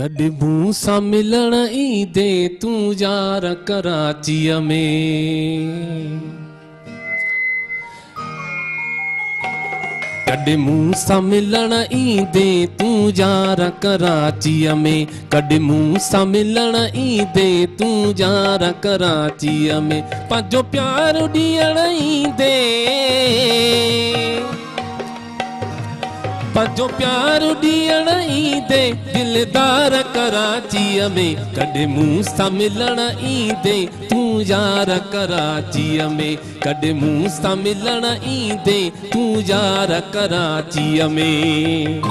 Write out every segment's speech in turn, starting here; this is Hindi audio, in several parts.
कॾहिं मूं सां मिलण ईंदे तूं यार कराचीअ में। कॾहिं मूं सां मिलण ईंदे तूं यार कराचीअ में। कॾहिं मूं सां मिलण ईंदे तूं यार कराचीअ में। पंहिंजो प्यार ॾियण ईंदे, पंहिंजो प्यार ॾियण ईंदे दिलदार कराचीअ में। कॾहिं मूं सां मिलण ईंदे तूं यार कराचीअ में। कॾहिं मूं सां मिलण ईंदे तूं यार कराचीअ में।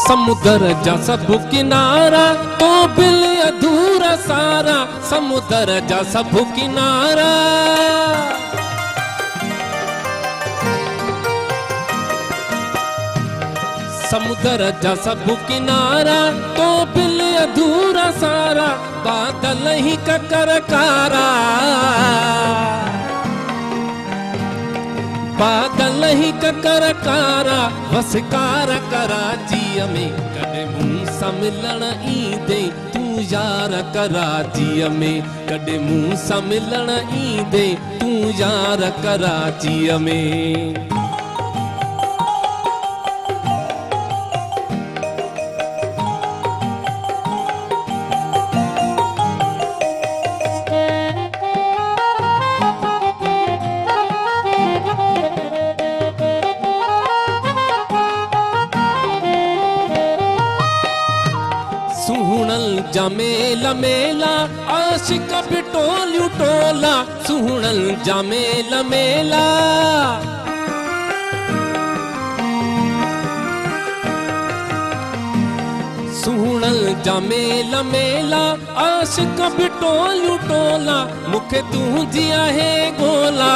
समुद्र जा सब किनारा तो बिल अधूरा सारा। समुद्र जा सब किनारा, समुद्र जा सब किनारा तो बिल अधूरा सारा। बादल ही ककर कारा, बादल ही ककर कारा वसकार कराचीअ में। कॾहिं मूं सां मिलण ईंदे तूं यार कराचीअ में। कॾहिं मूं सां मिलण ईंदे तूं यार कराचीअ में। सुहणल जमेला मेला आशिक बिटोलियूं टोला। सुहणल जमेला मेला, सुहणल जमेला मेला आशिक बिटोलियूं टोला। मूंखे तुंहिंजी आहे ॻोल्हा,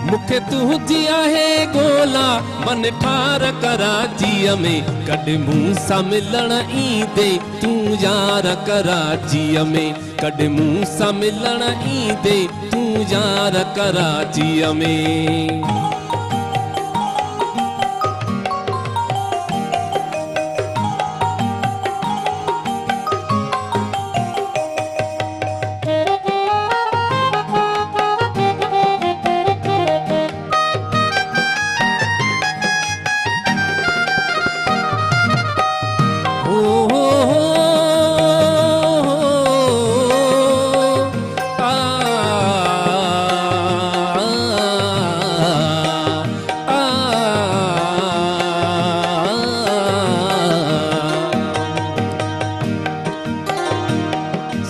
मूंखे तुंहिंजी आहे ॻोल्हा मन ठार कराचीअ में। कॾहिं मूं सां मिलण ईंदे तूं यार कराचीअ में। कॾहिं मूं सां मिलण ईंदे तूं यार कराचीअ में।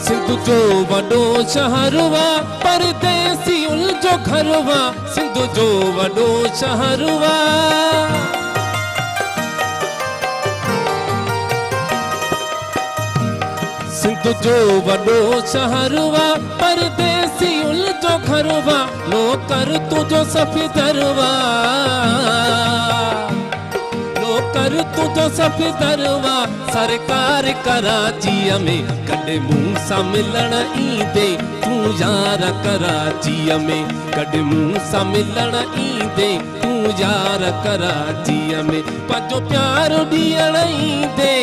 सिंध जो वॾो शहरवा परदेसी उलझो घरवा। सिंध जो वॾो शहरवा, सिंध जो वॾो शहरवा परदेसी उलझो घरवा। नौकर तुझो सफ़ीदरवा, नौकर तुझो सफ़ीदरवा सरकार कराचीअ में। कॾहिं मूं सां मिलण ईंदे तूं यार कराचीअ में। कॾहिं मूं सां मिलण ईंदे तूं यार कराचीअ में। पंहिंजो प्यार ॾियण ईंदे,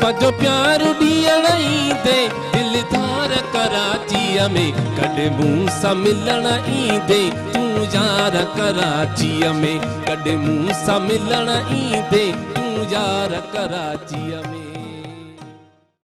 पंहिंजो प्यार ॾियण ईंदे दिलदार कराचीअ में। कॾहिं मूं सां मिलण ईंदे तूं यार कराचीअ में। कॾहिं मूं सां मिलण ईंदे तूं यार कराचीअ में।